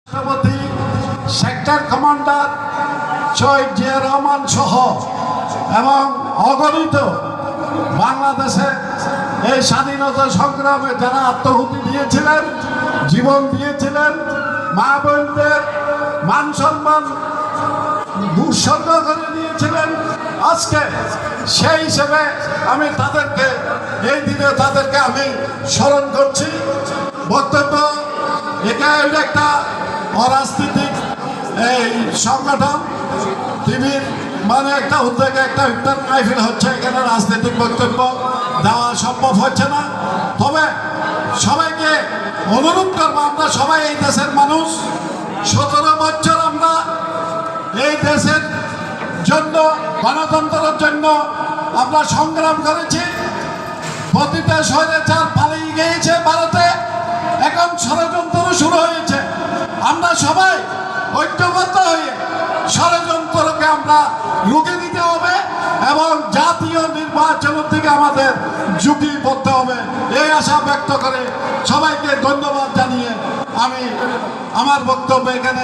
রাষ্ট্রপতি, sector commander শহীদ জিয়া রহমান সহ এবং অগণিত বাংলাদেশে এই স্বাধীনতা সংগ্রামে যারা আত্মাহুতি দিয়েছিলেন, জীবন দিয়েছিলেন, মা বোনদের মান সম্মান উৎসর্গ করে দিয়েছিলেন, আজকে সেই হিসেবে আমি তাদেরকে এই দিনে তাদেরকে আমি স্মরণ করছি। বক্তব্য এটা একটা অরাজনৈতিক এই সংগঠন টিভির মানে একটা উদ্যোগে একটা ইফতার মাহফিল হচ্ছে, এখানে রাজনৈতিক বক্তব্য দেওয়া সম্ভব হচ্ছে না। তবে সবাইকে অনুরোধ করবো, আমরা সবাই এই দেশের মানুষ, 17 বছর আমরা এই দেশের জন্য, গণতন্ত্রের জন্য আমরা সংগ্রাম করেছি। প্রতিটা স্বৈরাচার পালিয়ে গিয়েছে ভারতে, এখন ষড়যন্ত্র শুরু হয়েছে। আমরা সবাই ঐক্যবদ্ধ হয়ে ষড়যন্ত্রকে আমরা রুখে দিতে হবে এবং জাতীয় নির্বাচনের দিকে আমাদের ঝুঁকি পড়তে হবে, এই আশা ব্যক্ত করে সবাইকে ধন্যবাদ জানিয়ে আমি আমার বক্তব্য এখানে